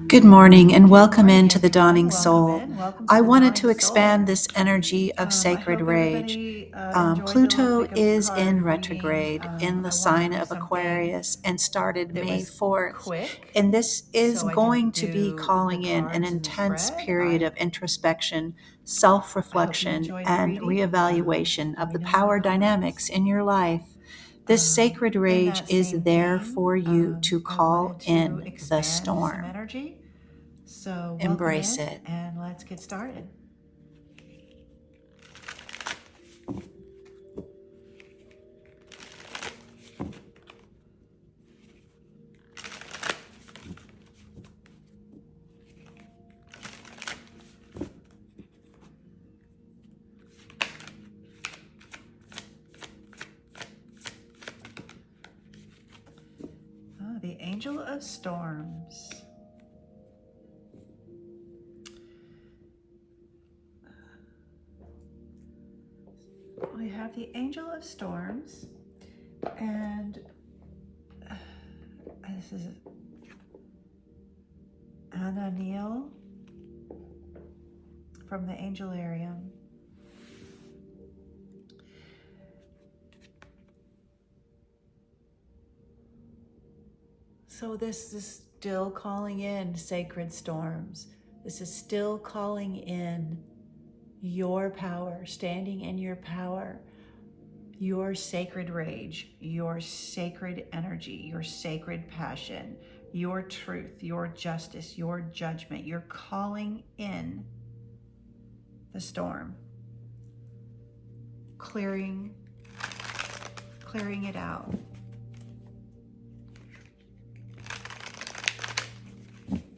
Good morning and welcome into the Dawning Soul. I wanted to expand this energy of sacred rage. Pluto is in retrograde in the sign of Aquarius and started May 4th. And this is going to be calling in an intense period of introspection, self reflection, and reevaluation of the power dynamics in your life. This sacred rage is there for you to call in the storm. So Embrace it. and let's get started. Oh, the Angel of Storms. We have the Angel of Storms, and this is Ananiel from the Angelarium. So this is still calling in sacred storms. This is still calling in your power, standing in your power, your sacred rage, your sacred energy, your sacred passion, your truth, your justice, your judgment. You're calling in the storm, clearing it out.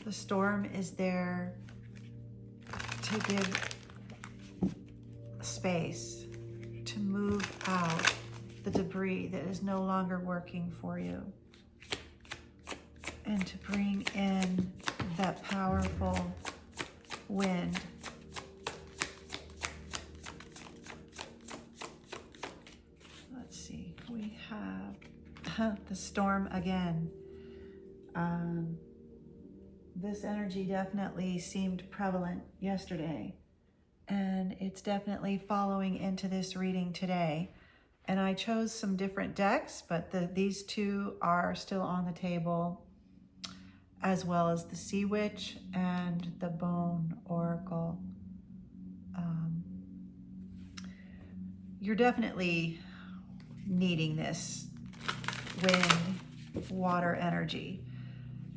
The storm is there to give space, to move out the debris that is no longer working for you, and to bring in that powerful wind. Let's see, we have the storm again. This energy definitely seemed prevalent yesterday, and it's definitely following into this reading today. And I chose some different decks, but these two are still on the table, as well as the Sea Witch and the Bone Oracle. You're definitely needing this wind, water energy.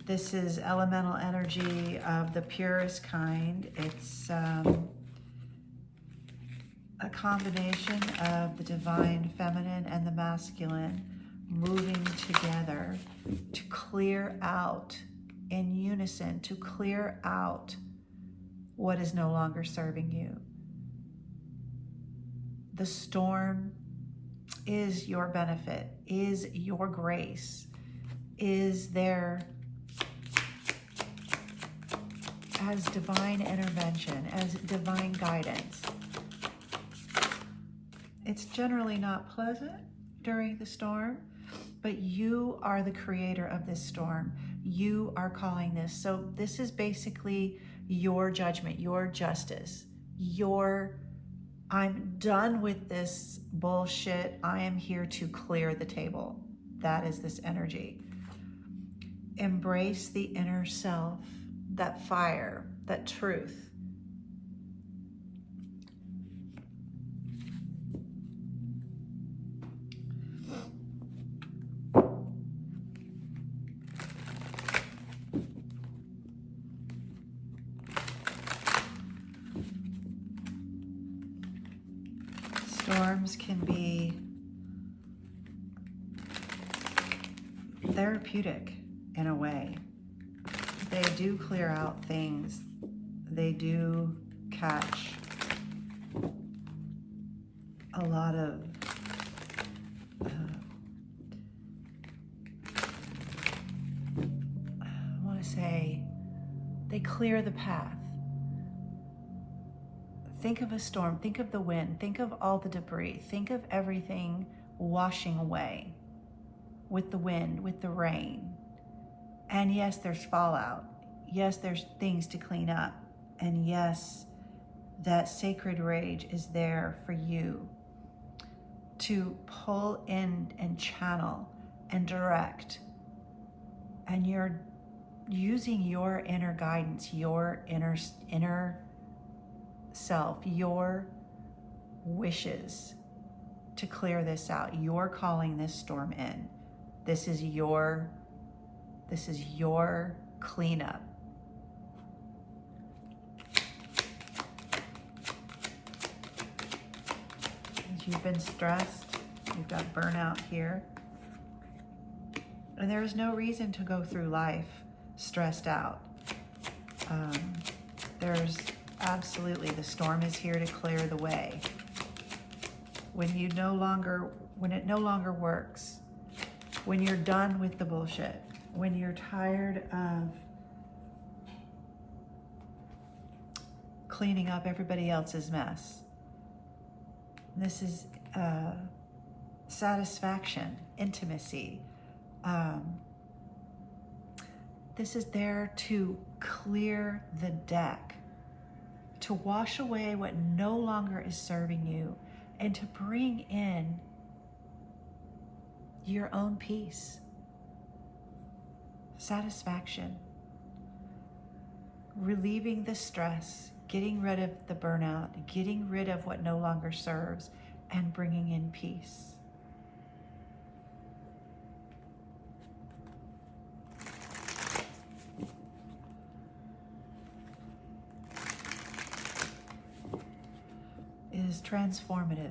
This is elemental energy of the purest kind. It's a combination of the divine feminine and the masculine moving together to clear out in unison, to clear out what is no longer serving you. The storm is your benefit, is your grace, is there as divine intervention, as divine guidance. It's generally not pleasant during the storm, but you are the creator of this storm. You are calling this. So this is basically your judgment, your justice, I'm done with this bullshit. I am here to clear the table. That is this energy. Embrace the inner self, that fire, that truth. Storms can be therapeutic in a way. They do clear out things. They do catch a lot of I want to say they clear the path. Think of a storm, think of the wind, think of all the debris, think of everything washing away with the wind, with the rain. And yes, there's fallout. yes, there's things to clean up. And yes, that sacred rage is there for you to pull in and channel and direct. And you're using your inner guidance, your inner self, your wishes to clear this out. You're calling this storm in. This is your cleanup. As you've been stressed, you've got burnout here. And there's no reason to go through life stressed out. There's absolutely, the storm is here to clear the way. When it no longer works, when you're done with the bullshit, when you're tired of cleaning up everybody else's mess, this is satisfaction, intimacy. This is there to clear the deck, to wash away what no longer is serving you, and to bring in your own peace, satisfaction, relieving the stress, getting rid of the burnout, getting rid of what no longer serves, and bringing in peace. It is transformative.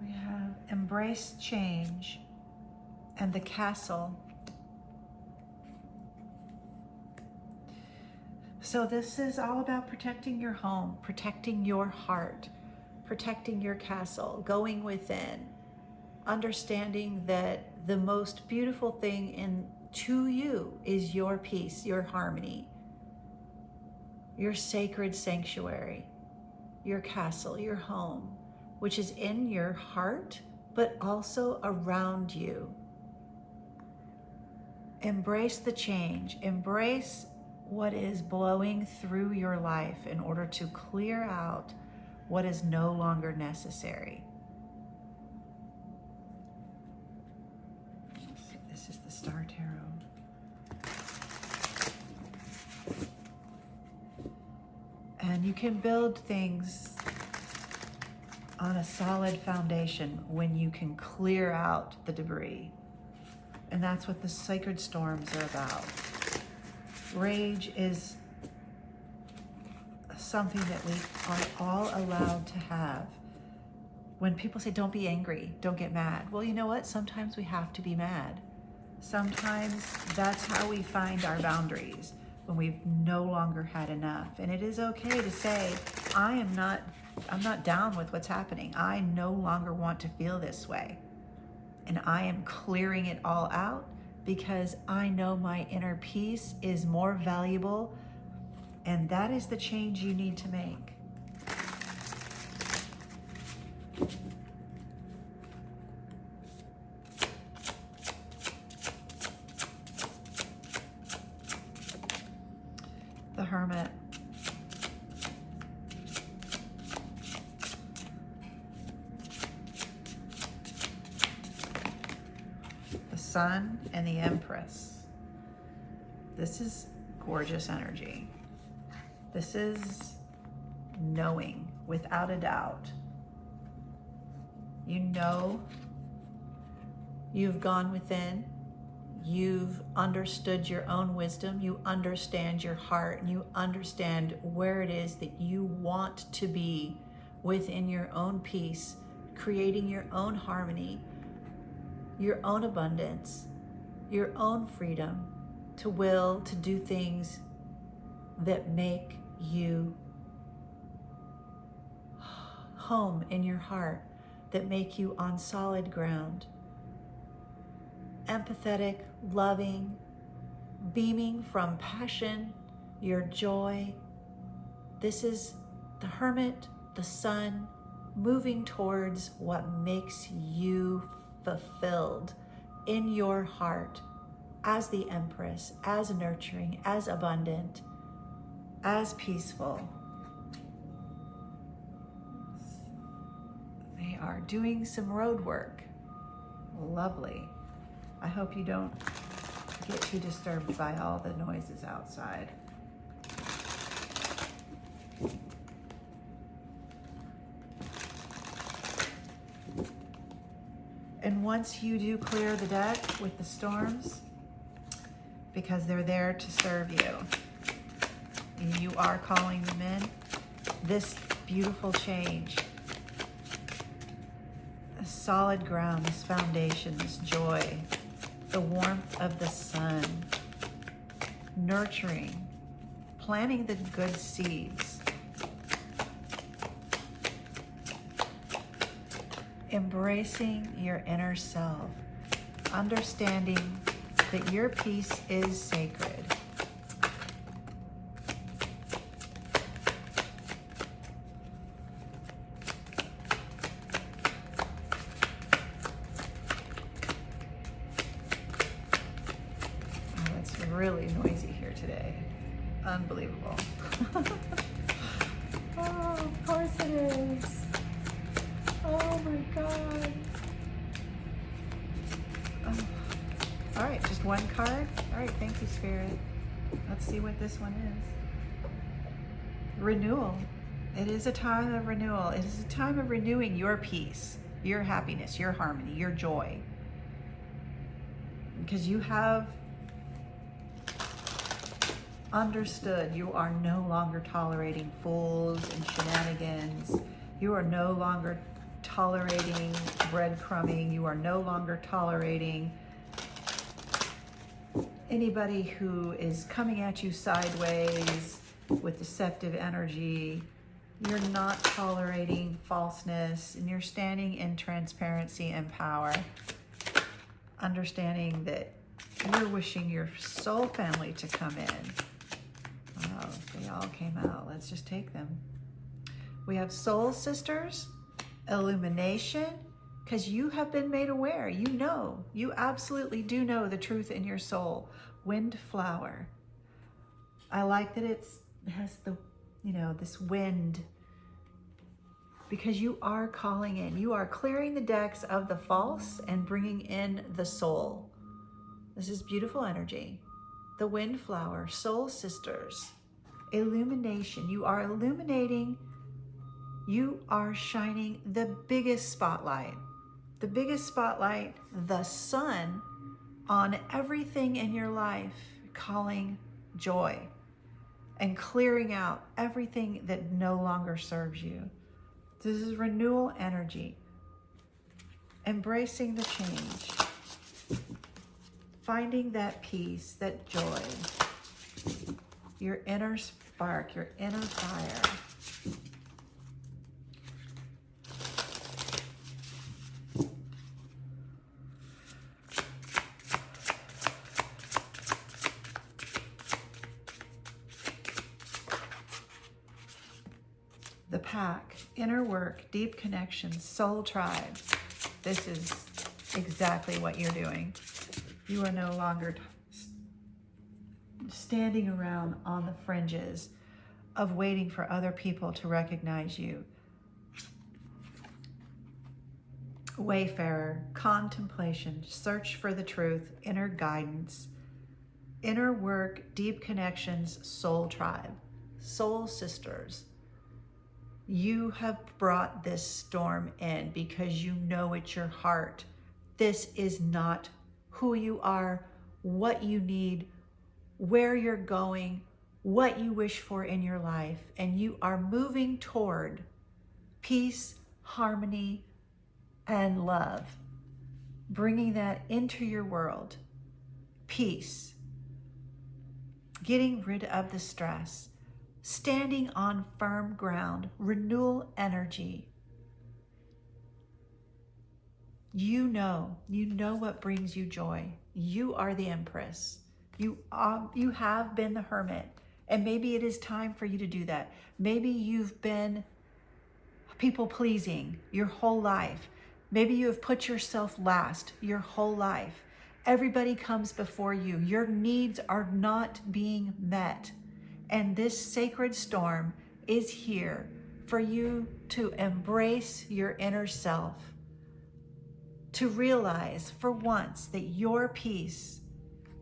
We have embraced change and the castle. So this is all about protecting your home, protecting your heart, protecting your castle, going within, understanding that the most beautiful thing to you is your peace, your harmony, your sacred sanctuary, your castle, your home, which is in your heart, but also around you. Embrace the change, embrace what is blowing through your life in order to clear out what is no longer necessary. This is the Star Tarot. And you can build things on a solid foundation when you can clear out the debris. And that's what the sacred storms are about. Rage is something that we are all allowed to have. When people say, don't be angry, don't get mad. Well, you know what? Sometimes we have to be mad. Sometimes that's how we find our boundaries, when we've no longer had enough. And it is okay to say, I'm not down with what's happening. I no longer want to feel this way. And I am clearing it all out, because I know my inner peace is more valuable, and that is the change you need to make. The Hermit. Sun and the Empress. This is gorgeous energy. This is knowing without a doubt. You know you've gone within. You've understood your own wisdom. You understand your heart, and you understand where it is that you want to be within your own peace, creating your own harmony, your own abundance, your own freedom to will to do things that make you home in your heart, that make you on solid ground. Empathetic, loving, beaming from passion, your joy. This is the Hermit, the sun, moving towards what makes you fulfilled in your heart as the Empress, as nurturing, as abundant, as peaceful. They are doing some road work. Lovely. I hope you don't get too disturbed by all the noises outside. And once you do clear the deck with the storms, because they're there to serve you, and you are calling them in, this beautiful change, a solid ground, this foundation, this joy, the warmth of the sun, nurturing, planting the good seeds, embracing your inner self, understanding that your peace is sacred. Oh, it's really noisy here today. Unbelievable. Oh, of course it is. Oh my God. Oh. All right, just one card. All right, thank you, Spirit. Let's see what this one is. Renewal. It is a time of renewal. It is a time of renewing your peace, your happiness, your harmony, your joy. Because you have understood you are no longer tolerating fools and shenanigans. You are no longer tolerating breadcrumbing. You are no longer tolerating anybody who is coming at you sideways with deceptive energy. You're not tolerating falseness, and you're standing in transparency and power, understanding that you're wishing your soul family to come in. Oh, they all came out. Let's just take them. We have soul sisters, illumination, because you have been made aware. You know, you absolutely do know the truth in your soul. Wind flower. I like that it has the, this wind, because you are calling in. You are clearing the decks of the false and bringing in the soul. This is beautiful energy. The wind flower, soul sisters, illumination. You are illuminating. You are shining the biggest spotlight, the sun, on everything in your life, calling joy and clearing out everything that no longer serves you. This is renewal energy, embracing the change, finding that peace, that joy, your inner spark, your inner fire. The pack, inner work, deep connections, soul tribe. This is exactly what you're doing. You are no longer standing around on the fringes of waiting for other people to recognize you. Wayfarer, contemplation, search for the truth, inner guidance, inner work, deep connections, soul tribe, soul sisters. You have brought this storm in because you know it's your heart. This is not who you are, what you need, where you're going, what you wish for in your life. And you are moving toward peace, harmony, and love. Bringing that into your world. Peace. Getting rid of the stress. Standing on firm ground, renewal energy. You know what brings you joy. You are the Empress. You have been the Hermit, and maybe it is time for you to do that. Maybe you've been people pleasing your whole life. Maybe you have put yourself last your whole life. Everybody comes before you. Your needs are not being met. And this sacred storm is here for you to embrace your inner self, to realize for once that your peace,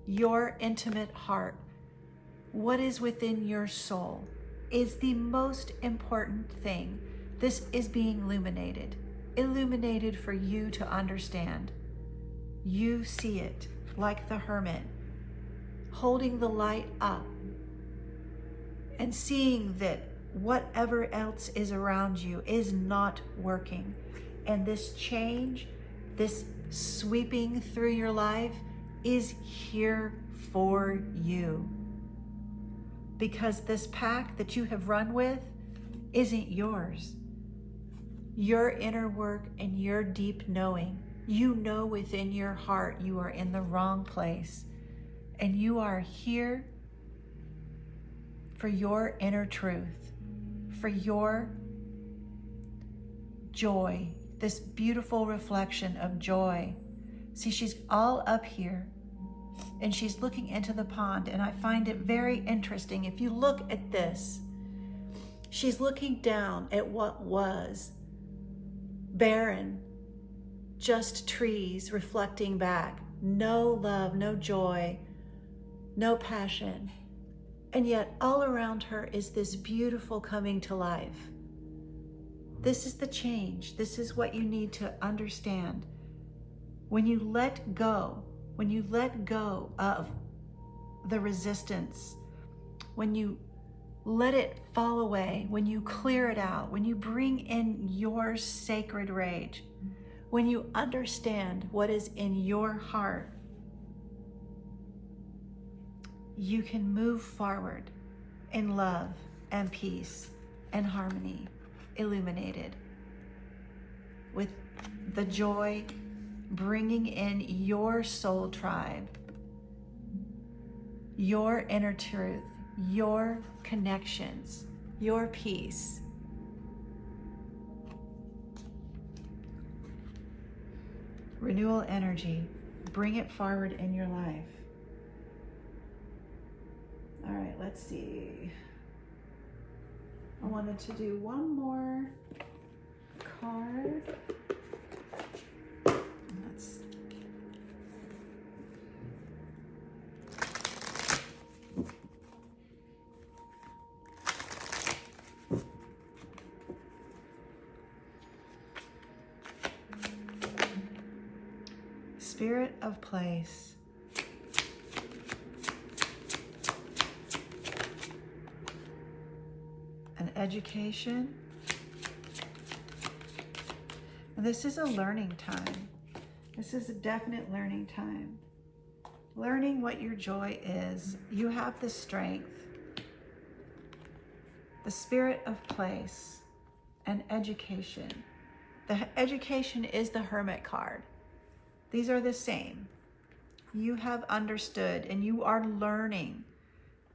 your intimate heart, what is within your soul is the most important thing. This is being illuminated for you to understand. You see it like the Hermit, holding the light up and seeing that whatever else is around you is not working. And this change, this sweeping through your life is here for you. Because this pack that you have run with isn't yours. Your inner work and your deep knowing, you know within your heart you are in the wrong place. And you are here for your inner truth, for your joy, this beautiful reflection of joy. See, she's all up here and she's looking into the pond, and I find it very interesting. If you look at this, she's looking down at what was barren, just trees reflecting back, no love, no joy, no passion. And yet all around her is this beautiful coming to life. This is the change. This is what you need to understand. When you let go of the resistance, when you let it fall away, when you clear it out, when you bring in your sacred rage, when you understand what is in your heart, you can move forward in love and peace and harmony, illuminated, with the joy bringing in your soul tribe, your inner truth, your connections, your peace. Renewal energy, bring it forward in your life. All right, let's see. I wanted to do one more card. Let's Spirit of place. An education. And this is a learning time. This is a definite learning time. Learning what your joy is. You have the strength. The spirit of place and education. The education is the Hermit card. These are the same. You have understood and you are learning.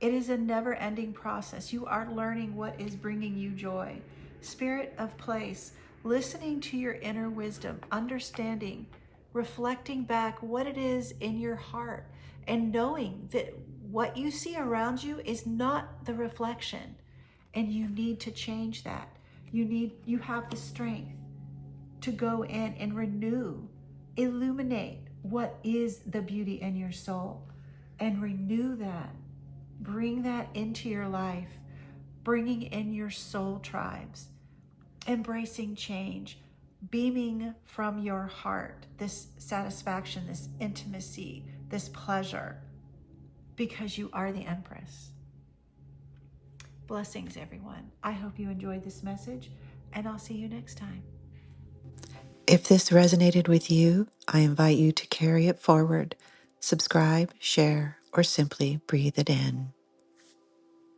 It is a never-ending process. You are learning what is bringing you joy. Spirit of place, listening to your inner wisdom, understanding, reflecting back what it is in your heart, and knowing that what you see around you is not the reflection, and you need to change that. You have the strength to go in and renew, illuminate what is the beauty in your soul, and renew that. Bring that into your life, bringing in your soul tribes, embracing change, beaming from your heart, this satisfaction, this intimacy, this pleasure, because you are the Empress. Blessings, everyone. I hope you enjoyed this message, and I'll see you next time. If this resonated with you, I invite you to carry it forward, subscribe, share, or simply breathe it in.